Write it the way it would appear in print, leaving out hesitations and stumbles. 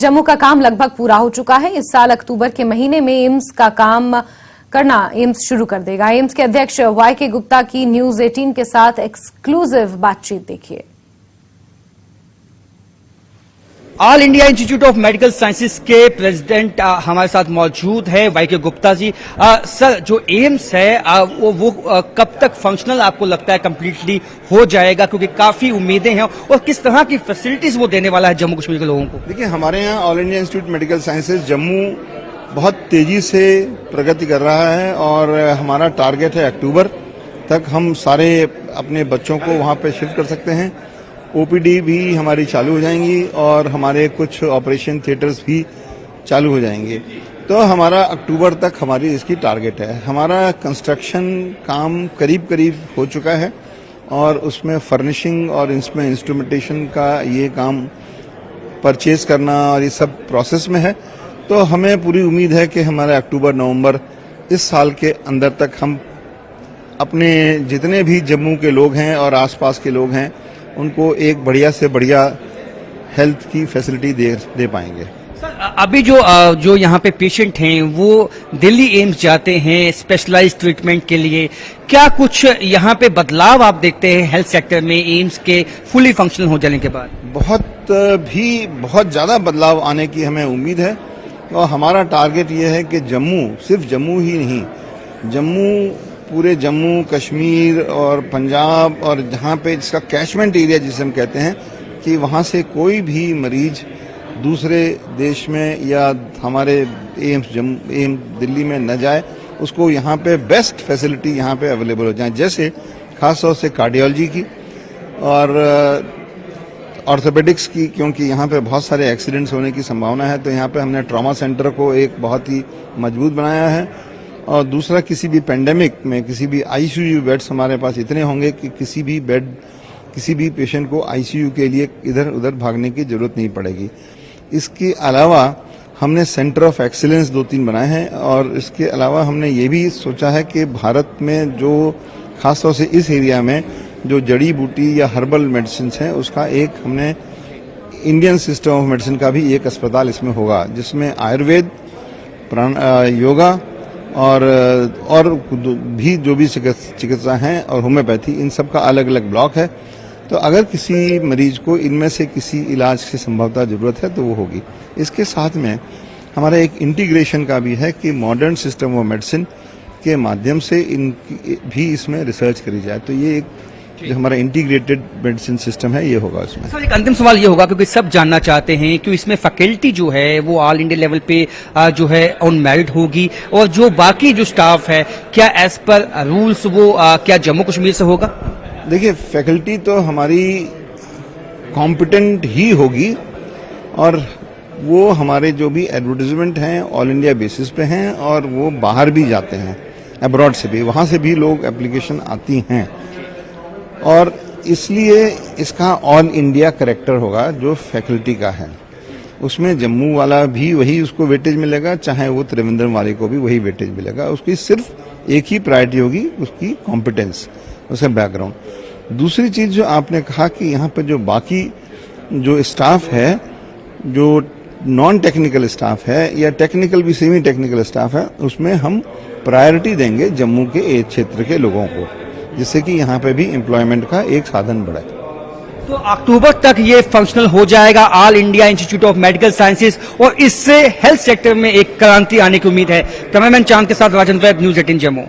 जम्मू का काम लगभग पूरा हो चुका है। इस साल अक्टूबर के महीने में एम्स का काम करना एम्स शुरू कर देगा। एम्स के अध्यक्ष वाई.के. गुप्ता की न्यूज 18 के साथ एक्सक्लूसिव बातचीत देखिए। All India institute of medical sciences के प्रेसिडेंट हमारे साथ मौजूद है वाई.के. गुप्ता जी। सर, जो एम्स है वो कब तक फंक्शनल आपको लगता है कंप्लीटली हो जाएगा, क्योंकि काफी उम्मीदें हैं, और किस तरह की फैसिलिटीज वो देने वाला है जम्मू कश्मीर के लोगों को? देखिए, हमारे यहाँ all India institute medical sciences Jammu बहुत तेजी से प्रगति कर रहा है और हमारा टारगेट है अक्टूबर तक हम सारे अपने बच्चों को वहाँ पे शिफ्ट कर सकते हैं। ओपीडी भी हमारी चालू हो जाएंगी और हमारे कुछ ऑपरेशन थिएटर्स भी चालू हो जाएंगे। तो हमारा अक्टूबर तक हमारी इसकी टारगेट है। हमारा कंस्ट्रक्शन काम करीब करीब हो चुका है और उसमें फर्निशिंग और इसमें इंस्ट्रूमेंटेशन का ये काम परचेज करना और ये सब प्रोसेस में है। तो हमें पूरी उम्मीद है कि हमारे अक्टूबर नवंबर इस साल के अंदर तक हम अपने जितने भी जम्मू के लोग हैं और आसपास के लोग हैं उनको एक बढ़िया से बढ़िया हेल्थ की फैसिलिटी दे पाएंगे। सर, अभी जो यहाँ पे पेशेंट हैं वो दिल्ली एम्स जाते हैं स्पेशलाइज्ड ट्रीटमेंट के लिए। क्या कुछ यहाँ पे बदलाव आप देखते हैं हेल्थ सेक्टर में एम्स के फुली फंक्शनल हो जाने के बाद? बहुत ज्यादा बदलाव आने की हमें उम्मीद है और हमारा टारगेट ये है कि जम्मू, सिर्फ जम्मू ही नहीं, पूरे जम्मू कश्मीर और पंजाब और जहाँ पे जिसका कैचमेंट एरिया जिसे हम कहते हैं कि वहाँ से कोई भी मरीज दूसरे देश में या हमारे एम्स दिल्ली में न जाए, उसको यहाँ पे बेस्ट फैसिलिटी यहाँ पे अवेलेबल हो जाए। जैसे खासतौर से कार्डियोलॉजी की और ऑर्थोपेडिक्स की, क्योंकि यहाँ पे बहुत सारे एक्सीडेंट्स होने की संभावना है। तो यहाँ पे हमने ट्रॉमा सेंटर को एक बहुत ही मजबूत बनाया है। और दूसरा, किसी भी पेंडेमिक में किसी भी आईसीयू बेड्स हमारे पास इतने होंगे कि किसी भी पेशेंट को आईसीयू के लिए इधर उधर भागने की जरूरत नहीं पड़ेगी। इसके अलावा हमने सेंटर ऑफ एक्सीलेंस 2-3 बनाए हैं और इसके अलावा हमने ये भी सोचा है कि भारत में जो खासतौर से इस एरिया में जो जड़ी बूटी या हर्बल मेडिसिन है उसका एक हमने इंडियन सिस्टम ऑफ मेडिसिन का भी एक अस्पताल इसमें होगा, जिसमें आयुर्वेद, योगा और भी जो भी चिकित्सा हैं और होम्योपैथी, इन सब का अलग अलग ब्लॉक है। तो अगर किसी मरीज को इनमें से किसी इलाज की संभवतः जरूरत है तो वो होगी। इसके साथ में हमारा एक इंटीग्रेशन का भी है कि मॉडर्न सिस्टम ऑफ मेडिसिन के माध्यम से भी इसमें रिसर्च करी जाए। तो ये एक जो हमारा इंटीग्रेटेड मेडिसिन सिस्टम है ये होगा इसमें। सर, एक अंतिम सवाल ये होगा, क्योंकि सब जानना चाहते हैं कि इसमें फैकल्टी जो है वो ऑल इंडिया लेवल पे जो है ऑन मेरिट होगी, और जो बाकी जो स्टाफ है क्या एज पर रूल्स वो क्या जम्मू कश्मीर से होगा? देखिए, फैकल्टी तो हमारी कॉम्पिटेंट ही होगी और वो हमारे जो भी एडवर्टाइजमेंट हैं ऑल इंडिया बेसिस पे हैं और वो बाहर भी जाते हैं, अब्रॉड से भी, वहां से भी लोग एप्लीकेशन आती हैं और इसलिए इसका ऑल इंडिया कैरेक्टर होगा जो फैकल्टी का है। उसमें जम्मू वाला भी वही उसको वेटेज मिलेगा, चाहे वो त्रिवेंद्रम वाले को भी वही वेटेज मिलेगा। उसकी सिर्फ एक ही प्रायोरिटी होगी, उसकी कॉम्पिटेंस, उसका बैकग्राउंड। दूसरी चीज जो आपने कहा कि यहाँ पे जो बाकी जो स्टाफ है, जो नॉन टेक्निकल स्टाफ है या टेक्निकल भी सेमी टेक्निकल स्टाफ है, उसमें हम प्रायोरिटी देंगे जम्मू के क्षेत्र के लोगों को, जिससे कि यहाँ पे भी एम्प्लॉयमेंट का एक साधन बढ़े। तो अक्टूबर तक ये फंक्शनल हो जाएगा all India institute of medical sciences, और इससे हेल्थ सेक्टर में एक क्रांति आने की उम्मीद है। कैमरामैन चांद के साथ राजन वैद, न्यूज 18 जम्मू।